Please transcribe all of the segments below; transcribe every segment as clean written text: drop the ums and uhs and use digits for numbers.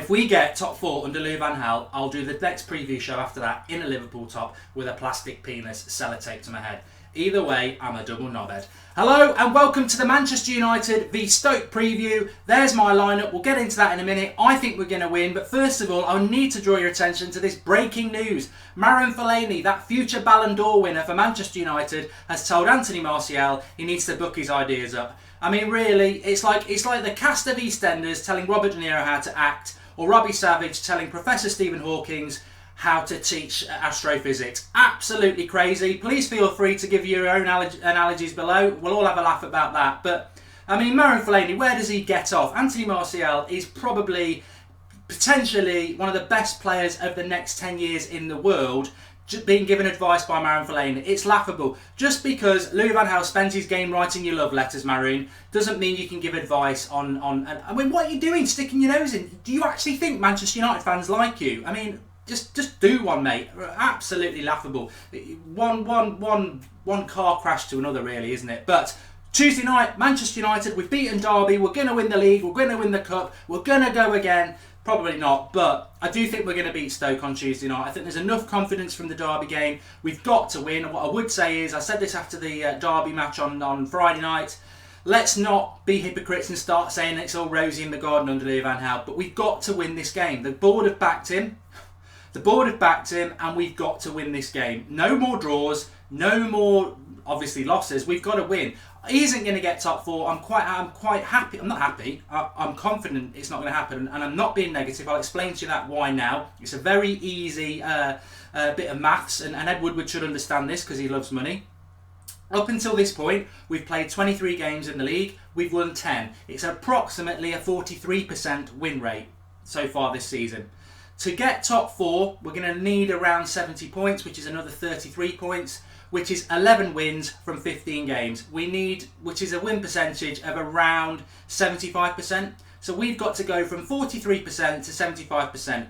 if we get top 4 under Louis van Gaal, I'll do the next preview show after that in a Liverpool top with a plastic penis sellotape to my head. Either way, I'm a double knobhead. Hello and welcome to the Manchester United v Stoke preview. There's my lineup. We'll get into that in a minute. I think we're going to win, but first of all, I need to draw your attention to this breaking news. Marouane Fellaini, that future Ballon d'Or winner for Manchester United, has told Anthony Martial he needs to book his ideas up. I mean, really, it's like the cast of EastEnders telling Robert De Niro how to act, or Robbie Savage telling Professor Stephen Hawking how to teach astrophysics. Absolutely crazy. Please feel free to give your own analogies below. We'll all have a laugh about that. But, I mean, Marouane Fellaini, where does he get off? Anthony Martial is probably, potentially, one of the best players of the next 10 years in the world, being given advice by Marouane Fellaini. It's laughable. Just because Louis van Gaal spends his game writing your love letters, Marouane, doesn't mean you can give advice on... I mean, what are you doing sticking your nose in? Do you actually think Manchester United fans like you? I mean... Just do one, mate. Absolutely laughable. One car crash to another, really, isn't it? But Tuesday night, Manchester United, we've beaten Derby. We're going to win the league. We're going to win the cup. We're going to go again. Probably not, but I do think we're going to beat Stoke on Tuesday night. I think there's enough confidence from the Derby game. We've got to win. What I would say is, I said this after the Derby match on Friday night, let's not be hypocrites and start saying it's all rosy in the garden under Louis van Gaal, but we've got to win this game. The board have backed him. The board have backed him, and we've got to win this game. No more draws, no more, obviously, losses. We've got to win. He isn't going to get top 4. I'm quite happy. I'm not happy. I'm confident it's not going to happen, and I'm not being negative. I'll explain to you that why now. It's a very easy bit of maths, and Ed Woodward should understand this because he loves money. Up until this point, we've played 23 games in the league. We've won 10. It's approximately a 43% win rate so far this season. To get top 4, we're going to need around 70 points, which is another 33 points, which is 11 wins from 15 games. We need, which is a win percentage of around 75%. So we've got to go from 43% to 75%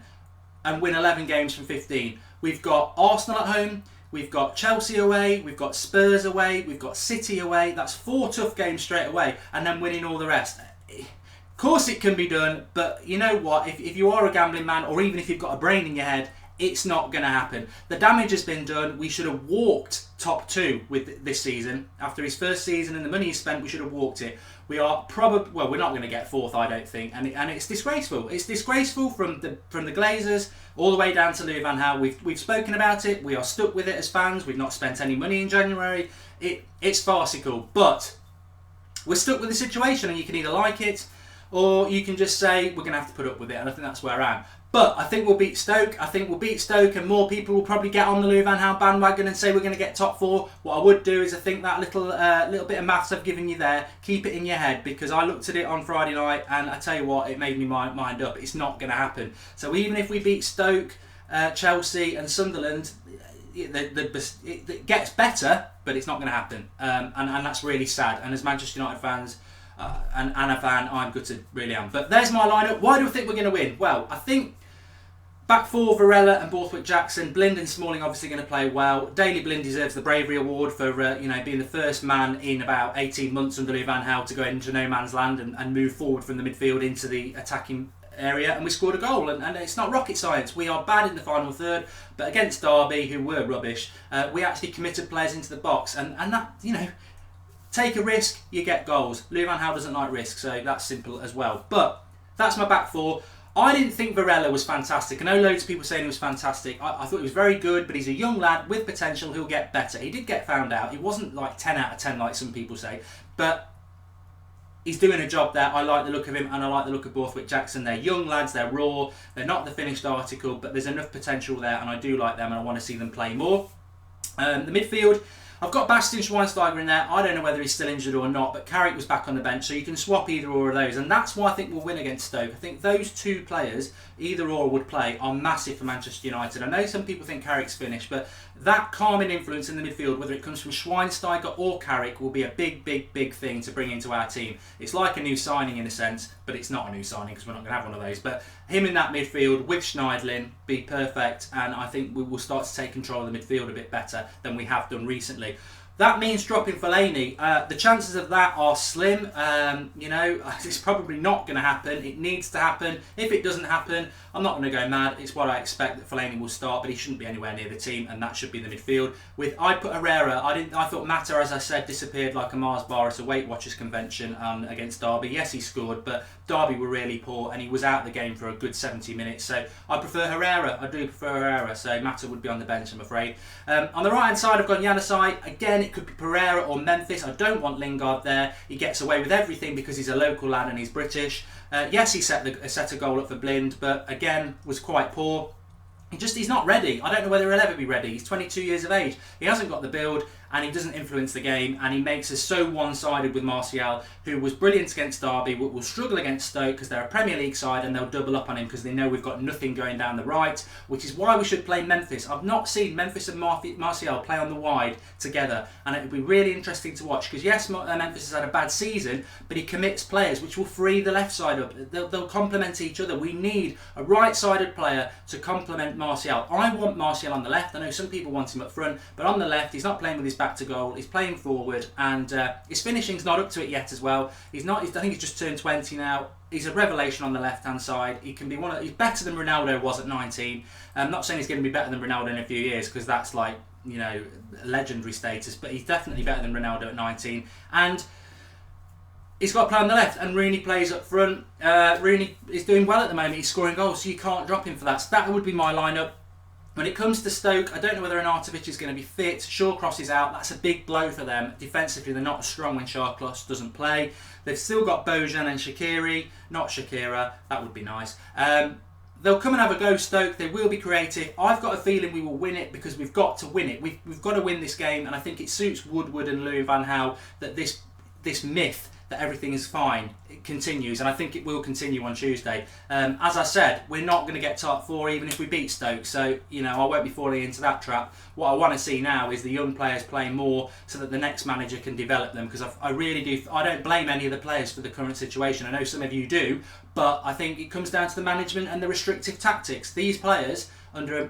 and win 11 games from 15. We've got Arsenal at home, we've got Chelsea away, we've got Spurs away, we've got City away. That's 4 tough games straight away, and then winning all the rest. Of course it can be done, but you know what, if you are a gambling man, or even if you've got a brain in your head, it's not going to happen. The damage has been done. We should have walked top 2 with this season. After his first season and the money he spent, we should have walked it. We are probably, well, we're not going to get 4th, I don't think, and it's disgraceful. It's disgraceful from the Glazers all the way down to Louis van Gaal. We've spoken about it. We are stuck with it as fans. We've not spent any money in January. It's farcical, but we're stuck with the situation, and you can either like it, or you can just say, we're going to have to put up with it, and I think that's where I am. But I think we'll beat Stoke. I think we'll beat Stoke, and more people will probably get on the Louis van Gaal bandwagon and say we're going to get top 4. What I would do is, I think that little bit of maths I've given you there, keep it in your head, because I looked at it on Friday night, and I tell you what, it made me mind up. It's not going to happen. So even if we beat Stoke, Chelsea and Sunderland, it gets better, but it's not going to happen. And that's really sad. And as Manchester United fans, and a fan, I'm gutted, really am. But there's my lineup. Why do I think we're going to win? Well, I think back 4, Varela and Borthwick-Jackson. Blind and Smalling obviously going to play well. Daley Blind deserves the bravery award for being the first man in about 18 months under Louis van Gaal to go into no man's land and move forward from the midfield into the attacking area, and we scored a goal, and it's not rocket science. We are bad in the final third, but against Derby, who were rubbish, we actually committed players into the box, and that, take a risk, you get goals. Louis van Gaal doesn't like risk, so that's simple as well. But that's my back 4. I didn't think Varela was fantastic. I know loads of people saying he was fantastic. I thought he was very good, but he's a young lad with potential who'll get better. He did get found out. He wasn't like 10 out of 10 like some people say, but he's doing a job there. I like the look of him, and I like the look of Borthwick-Jackson. They're young lads, they're raw, they're not the finished article, but there's enough potential there, and I do like them, and I want to see them play more. The midfield, I've got Bastian Schweinsteiger in there. I don't know whether he's still injured or not, but Carrick was back on the bench, so you can swap either or of those, and that's why I think we'll win against Stoke. I think those 2 players, either or would play, are massive for Manchester United. I know some people think Carrick's finished, but that calming influence in the midfield, whether it comes from Schweinsteiger or Carrick, will be a big thing to bring into our team. It's like a new signing in a sense, but it's not a new signing because we're not going to have one of those. But him in that midfield with Schneiderlin be perfect, and I think we will start to take control of the midfield a bit better than we have done recently. That means dropping Fellaini. The chances of that are slim. It's probably not going to happen. It needs to happen. If it doesn't happen, I'm not going to go mad. It's what I expect that Fellaini will start, but he shouldn't be anywhere near the team, and that should be the midfield. I put Herrera. I thought Mata, as I said, disappeared like a Mars bar at a Weight Watchers convention against Derby. Yes, he scored, but Derby were really poor, and he was out of the game for a good 70 minutes. So I prefer Herrera. I do prefer Herrera. So Mata would be on the bench, I'm afraid. On the right hand side, I've got Januzaj again. It could be Pereira or Memphis. I don't want Lingard there. He gets away with everything because he's a local lad and he's British. Yes, he set a goal up for Blind, but again was quite poor. He's not ready. I don't know whether he'll ever be ready. He's 22 years of age. He hasn't got the build, and he doesn't influence the game, and he makes us so one-sided with Martial, who was brilliant against Derby, will struggle against Stoke because they're a Premier League side and they'll double up on him because they know we've got nothing going down the right, which is why we should play Memphis. I've not seen Memphis and Martial play on the wide together, and it would be really interesting to watch because yes, Memphis has had a bad season, but he commits players which will free the left side up. They'll complement each other. We need a right-sided player to complement Martial. I want Martial on the left. I know some people want him up front, but on the left, he's not playing with his back to goal. He's playing forward, and his finishing's not up to it yet as well. I think he's just turned 20 now. He's a revelation on the left-hand side. He can be he's better than Ronaldo was at 19. I'm not saying he's going to be better than Ronaldo in a few years because that's like, legendary status, but he's definitely better than Ronaldo at 19. And he's got to play on the left, and Rooney plays up front. Rooney is doing well at the moment. He's scoring goals, so you can't drop him for that. So that would be my lineup. When it comes to Stoke, I don't know whether Arnautovic is going to be fit. Shawcross is out. That's a big blow for them. Defensively, they're not as strong when Shawcross doesn't play. They've still got Bojan and Shaqiri, not Shakira. That would be nice. They'll come and have a go, Stoke. They will be creative. I've got a feeling we will win it because we've got to win it. We've got to win this game, and I think it suits Woodward and Louis van Gaal that this myth that everything is fine, it continues, and I think it will continue on Tuesday. As I said, we're not going to get top 4 even if we beat Stoke, so I won't be falling into that trap. What I want to see now is the young players playing more so that the next manager can develop them, because I really do. I don't blame any of the players for the current situation. I know some of you do, but I think it comes down to the management and the restrictive tactics. These players under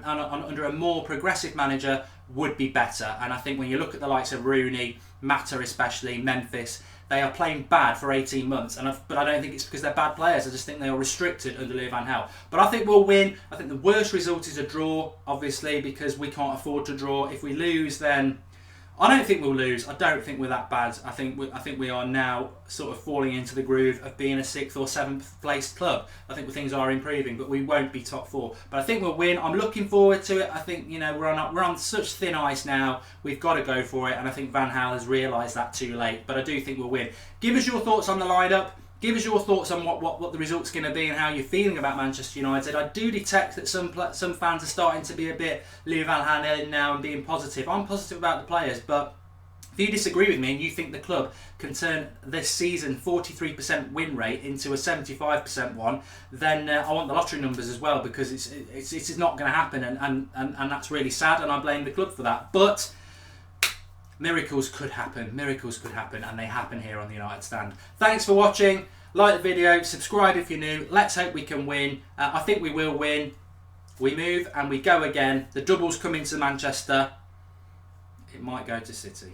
a more progressive manager would be better, and I think when you look at the likes of Rooney, Mata especially, Memphis, they are playing bad for 18 months, but I don't think it's because they're bad players. I just think they are restricted under Louis van Gaal. But I think we'll win. I think the worst result is a draw, obviously, because we can't afford to draw. If we lose, then I don't think we'll lose. I don't think we're that bad. I think we are now sort of falling into the groove of being a 6th or 7th placed club. I think things are improving, but we won't be top 4. But I think we'll win. I'm looking forward to it. I think we're on such thin ice now. We've got to go for it, and I think Van Gaal has realised that too late. But I do think we'll win. Give us your thoughts on the lineup. Give us your thoughts on what the result's going to be and how you're feeling about Manchester United. I do detect that some fans are starting to be a bit Louis van Gaal now and being positive. I'm positive about the players, but if you disagree with me and you think the club can turn this season 43% win rate into a 75% one, then I want the lottery numbers as well, because it's not going to happen, and that's really sad, and I blame the club for that. But miracles could happen, and they happen here on the United Stand. Thanks for watching. Like the video, subscribe if you're new. Let's hope we can win. I think we will win. We move and we go again. The double's coming to Manchester. It might go to City.